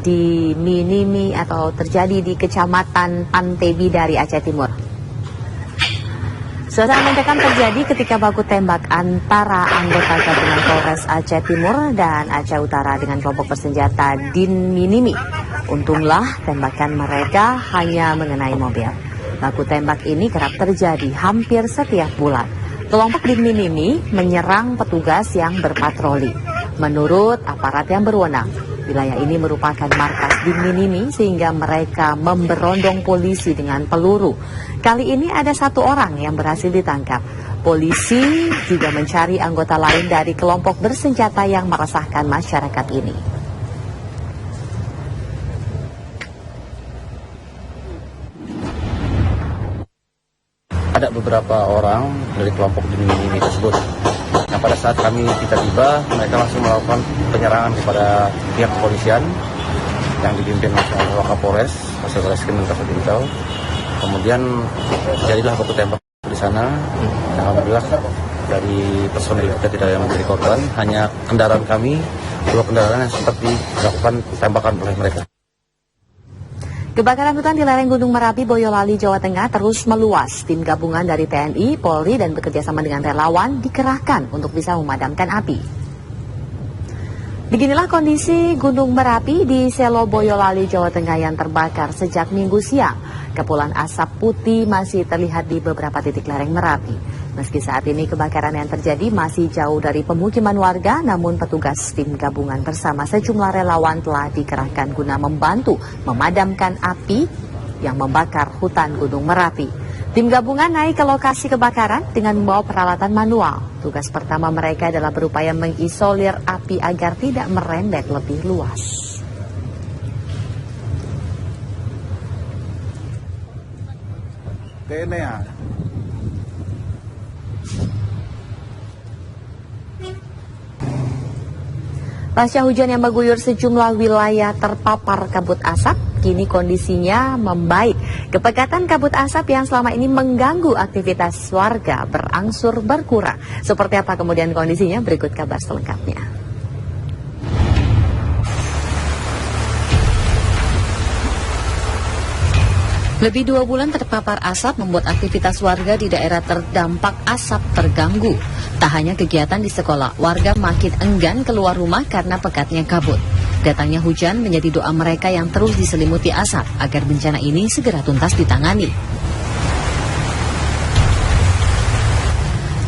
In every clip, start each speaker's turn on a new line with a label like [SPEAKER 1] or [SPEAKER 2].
[SPEAKER 1] di Minimi atau terjadi di Kecamatan Pantai Bidari, Aceh Timur. Suasana mencekam terjadi ketika baku tembak antara anggota gabungan Polres Aceh Timur dan Aceh Utara dengan kelompok bersenjata Din Minimi. Untunglah tembakan mereka hanya mengenai mobil. Baku tembak ini kerap terjadi hampir setiap bulan. Kelompok Din Minimi menyerang petugas yang berpatroli. Menurut aparat yang berwenang, wilayah ini merupakan markas Din Minimi sehingga mereka memberondong polisi dengan peluru. Kali ini ada 1 orang yang berhasil ditangkap. Polisi juga mencari anggota lain dari kelompok bersenjata yang meresahkan masyarakat ini.
[SPEAKER 2] Ada beberapa orang dari kelompok Din Minimi tersebut. Nah, pada saat kita tiba, mereka langsung melakukan penyerangan kepada pihak kepolisian yang dipimpin oleh Wakapolres, Polres Reskrim Bintang. Kemudian jadilah baku tembak di sana. Alhamdulillah dari personil kita tidak ada yang menjadi korban, hanya kendaraan kami, 2 kendaraan yang sempat dilakukan tembakan oleh mereka.
[SPEAKER 1] Kebakaran hutan di lereng Gunung Merapi, Boyolali, Jawa Tengah terus meluas. Tim gabungan dari TNI, Polri, dan bekerjasama dengan relawan dikerahkan untuk bisa memadamkan api. Beginilah kondisi Gunung Merapi di Selo Boyolali, Jawa Tengah yang terbakar sejak Minggu siang. Kepulan asap putih masih terlihat di beberapa titik lereng Merapi. Meski saat ini kebakaran yang terjadi masih jauh dari pemukiman warga, namun petugas tim gabungan bersama sejumlah relawan telah dikerahkan guna membantu memadamkan api yang membakar hutan Gunung Merapi. Tim gabungan naik ke lokasi kebakaran dengan membawa peralatan manual. Tugas pertama mereka adalah berupaya mengisolir api agar tidak merembet lebih luas. Pasca hujan yang mengguyur sejumlah wilayah terpapar kabut asap, kini kondisinya membaik. Kepekatan kabut asap yang selama ini mengganggu aktivitas warga berangsur berkurang. Seperti apa kemudian kondisinya? Berikut kabar selengkapnya. Lebih 2 bulan terpapar asap membuat aktivitas warga di daerah terdampak asap terganggu. Tak hanya kegiatan di sekolah, warga makin enggan keluar rumah karena pekatnya kabut. Datangnya hujan menjadi doa mereka yang terus diselimuti asap agar bencana ini segera tuntas ditangani.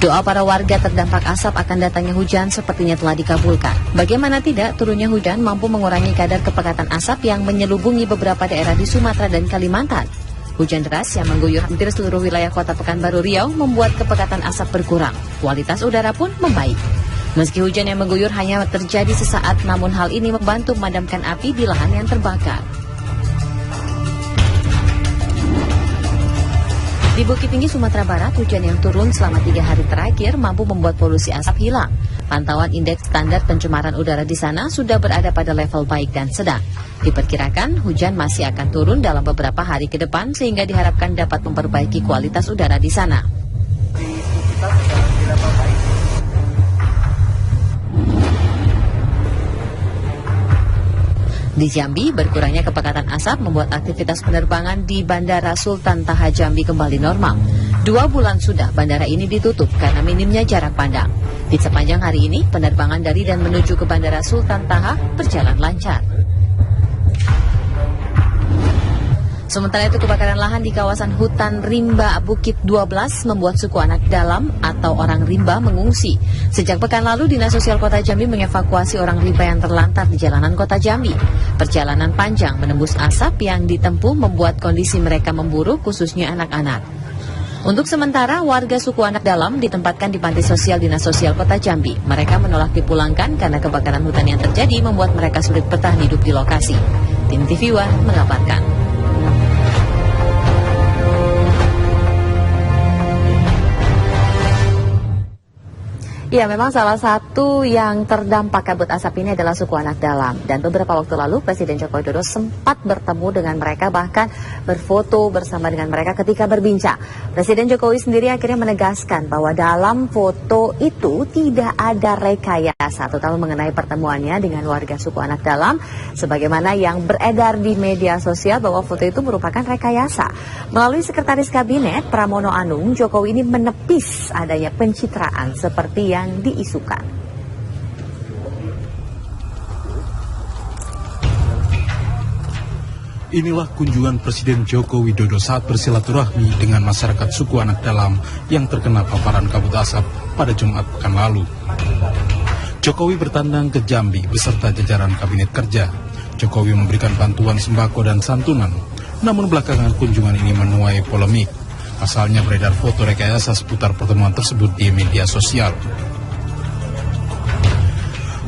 [SPEAKER 1] Doa para warga terdampak asap akan datangnya hujan sepertinya telah dikabulkan. Bagaimana tidak, turunnya hujan mampu mengurangi kadar kepekatan asap yang menyelubungi beberapa daerah di Sumatera dan Kalimantan. Hujan deras yang mengguyur hampir seluruh wilayah kota Pekanbaru Riau membuat kepekatan asap berkurang. Kualitas udara pun membaik. Meski hujan yang mengguyur hanya terjadi sesaat, namun hal ini membantu memadamkan api di lahan yang terbakar. Di Bukit Tinggi, Sumatera Barat, hujan yang turun selama 3 hari terakhir mampu membuat polusi asap hilang. Pantauan indeks standar pencemaran udara di sana sudah berada pada level baik dan sedang. Diperkirakan hujan masih akan turun dalam beberapa hari ke depan sehingga diharapkan dapat memperbaiki kualitas udara di sana. Di Jambi, berkurangnya kepekatan asap membuat aktivitas penerbangan di Bandara Sultan Taha Jambi kembali normal. 2 bulan sudah bandara ini ditutup karena minimnya jarak pandang. Di sepanjang hari ini, penerbangan dari dan menuju ke Bandara Sultan Taha berjalan lancar. Sementara itu, kebakaran lahan di kawasan hutan rimba Bukit 12 membuat suku anak dalam atau orang rimba mengungsi. Sejak pekan lalu, Dinas Sosial Kota Jambi mengevakuasi orang rimba yang terlantar di jalanan Kota Jambi. Perjalanan panjang menembus asap yang ditempuh membuat kondisi mereka memburuk, khususnya anak-anak. Untuk sementara, warga suku anak dalam ditempatkan di panti sosial Dinas Sosial Kota Jambi. Mereka menolak dipulangkan karena kebakaran hutan yang terjadi membuat mereka sulit bertahan hidup di lokasi. Tim TV One mengabarkan. Ya, memang salah satu yang terdampak kabut asap ini adalah suku anak dalam. Dan beberapa waktu lalu Presiden Joko Widodo sempat bertemu dengan mereka, bahkan berfoto bersama dengan mereka ketika berbincang. Presiden Jokowi sendiri akhirnya menegaskan bahwa dalam foto itu tidak ada rekayasa, terutama mengenai pertemuannya dengan warga suku anak dalam, sebagaimana yang beredar di media sosial bahwa foto itu merupakan rekayasa. Melalui Sekretaris Kabinet Pramono Anung, Jokowi ini menepis adanya pencitraan seperti yang diisukan.
[SPEAKER 3] Inilah kunjungan Presiden Joko Widodo saat bersilaturahmi dengan masyarakat suku anak dalam yang terkena paparan kabut asap pada Jumat pekan lalu. Jokowi bertandang ke Jambi beserta jajaran Kabinet Kerja. Jokowi memberikan bantuan sembako dan santunan, namun belakangan kunjungan ini menuai polemik. Pasalnya beredar foto rekayasa seputar pertemuan tersebut di media sosial.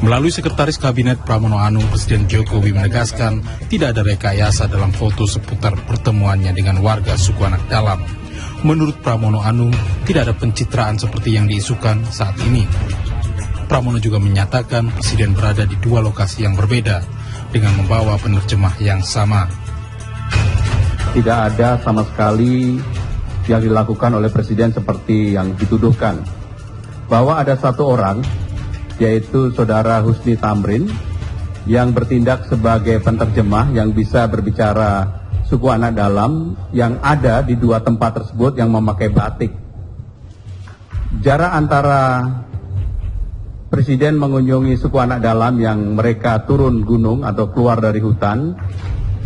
[SPEAKER 3] Melalui Sekretaris Kabinet Pramono Anung, Presiden Jokowi menegaskan tidak ada rekayasa dalam foto seputar pertemuannya dengan warga suku anak dalam. Menurut Pramono Anung, tidak ada pencitraan seperti yang diisukan saat ini. Pramono juga menyatakan Presiden berada di dua lokasi yang berbeda dengan membawa penerjemah yang sama.
[SPEAKER 4] Tidak ada sama sekali yang dilakukan oleh Presiden seperti yang dituduhkan. Bahwa ada satu orang, yaitu Saudara Husni Tamrin, yang bertindak sebagai penerjemah yang bisa berbicara suku anak dalam yang ada di dua tempat tersebut yang memakai batik. Jarak antara Presiden mengunjungi suku anak dalam yang mereka turun gunung atau keluar dari hutan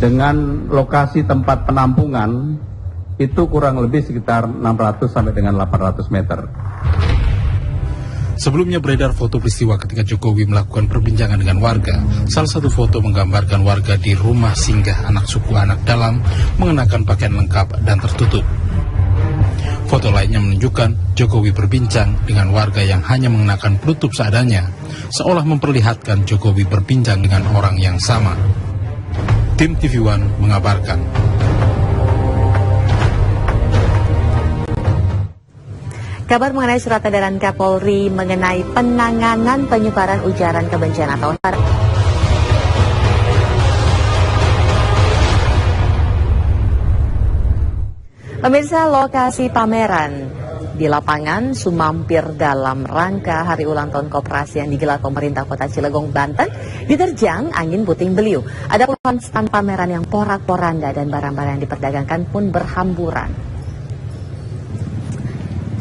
[SPEAKER 4] dengan lokasi tempat penampungan itu kurang lebih sekitar 600 sampai dengan 800 meter.
[SPEAKER 3] Sebelumnya beredar foto peristiwa ketika Jokowi melakukan perbincangan dengan warga. Salah satu foto menggambarkan warga di rumah singgah anak suku anak dalam mengenakan pakaian lengkap dan tertutup. Foto lainnya menunjukkan Jokowi berbincang dengan warga yang hanya mengenakan penutup seadanya, seolah memperlihatkan Jokowi berbincang dengan orang yang sama. Tim TV One mengabarkan.
[SPEAKER 1] Kabar mengenai surat edaran Kapolri mengenai penanganan penyebaran ujaran kebencian atau pemirsa, lokasi pameran di lapangan Sumampir dalam rangka hari ulang tahun koperasi yang digelar pemerintah Kota Cilegon, Banten diterjang angin puting beliung. Ada puluhan stand pameran yang porak-poranda dan barang-barang yang diperdagangkan pun berhamburan.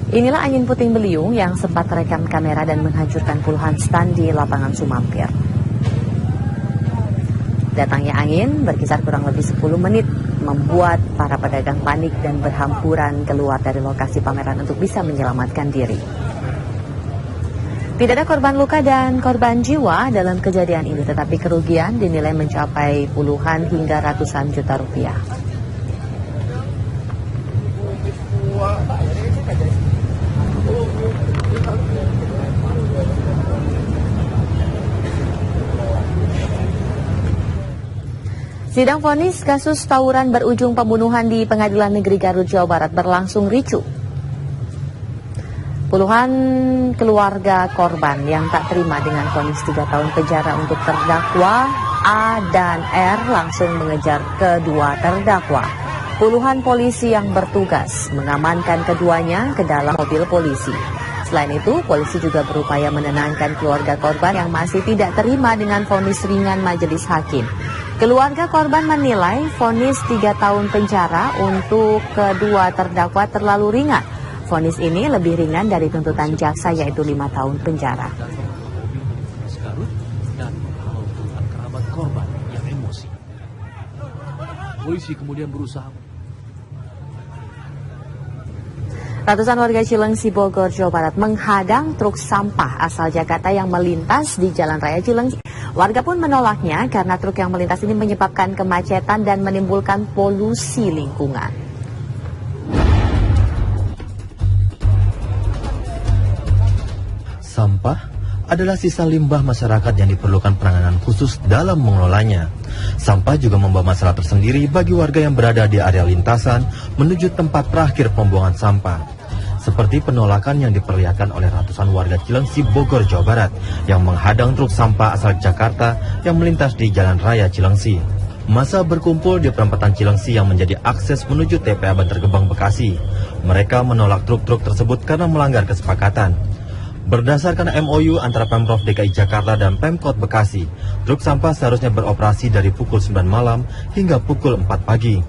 [SPEAKER 1] Inilah angin puting beliung yang sempat terekam kamera dan menghancurkan puluhan stand di lapangan Sumampir. Datangnya angin berkisar kurang lebih 10 menit membuat para pedagang panik dan berhamburan keluar dari lokasi pameran untuk bisa menyelamatkan diri. Tidak ada korban luka dan korban jiwa dalam kejadian ini, tetapi kerugian dinilai mencapai puluhan hingga ratusan juta rupiah. Sidang vonis kasus tawuran berujung pembunuhan di Pengadilan Negeri Garut, Jawa Barat berlangsung ricuh. Puluhan keluarga korban yang tak terima dengan vonis 3 tahun penjara untuk terdakwa A dan R langsung mengejar kedua terdakwa. Puluhan polisi yang bertugas mengamankan keduanya ke dalam mobil polisi. Selain itu, polisi juga berupaya menenangkan keluarga korban yang masih tidak terima dengan vonis ringan majelis hakim. Keluarga korban menilai vonis 3 tahun penjara untuk kedua terdakwa terlalu ringan. Vonis ini lebih ringan dari tuntutan jaksa, yaitu 5 tahun penjara.
[SPEAKER 5] Dan kerabat korban yang emosi. Polisi kemudian berusaha.
[SPEAKER 1] Ratusan warga Cilengsi, Bogor, Jawa Barat menghadang truk sampah asal Jakarta yang melintas di Jalan Raya Cilengsi. Warga pun menolaknya karena truk yang melintas ini menyebabkan kemacetan dan menimbulkan polusi lingkungan.
[SPEAKER 6] Sampah adalah sisa limbah masyarakat yang diperlukan penanganan khusus dalam mengelolanya. Sampah juga membawa masalah tersendiri bagi warga yang berada di area lintasan menuju tempat terakhir pembuangan sampah. seperti penolakan yang diperlihatkan oleh ratusan warga Cilengsi, Bogor, Jawa Barat yang menghadang truk sampah asal Jakarta yang melintas di Jalan Raya Cilengsi. Massa berkumpul di perempatan Cilengsi yang menjadi akses menuju TPA Bantar Gebang, Bekasi. Mereka menolak truk-truk tersebut karena melanggar kesepakatan. Berdasarkan MOU antara Pemprov DKI Jakarta dan Pemkot Bekasi, truk sampah seharusnya beroperasi dari pukul 9 malam hingga pukul 4 pagi.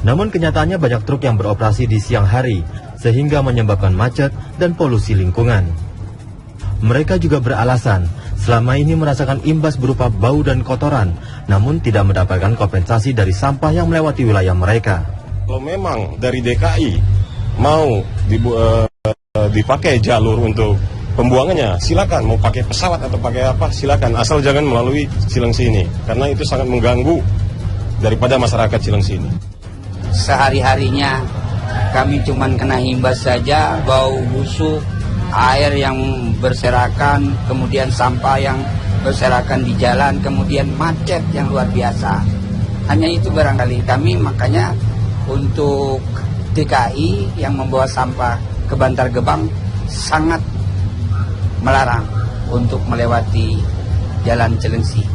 [SPEAKER 6] Namun kenyataannya banyak truk yang beroperasi di siang hari, sehingga menyebabkan macet dan polusi lingkungan. Mereka juga beralasan, selama ini merasakan imbas berupa bau dan kotoran, namun tidak mendapatkan kompensasi dari sampah yang melewati wilayah mereka.
[SPEAKER 7] Kalau memang dari DKI mau dipakai jalur untuk pembuangannya, silakan. Mau pakai pesawat atau pakai apa, silakan. Asal jangan melalui Cilengsi ini, karena itu sangat mengganggu daripada masyarakat Cilengsi ini.
[SPEAKER 8] Sehari-harinya kami cuma kena imbas saja, bau busuk, air yang berserakan, kemudian sampah yang berserakan di jalan, kemudian macet yang luar biasa. Hanya itu barangkali kami, makanya untuk DKI yang membawa sampah ke Bantar Gebang sangat melarang untuk melewati Jalan Cilengsi.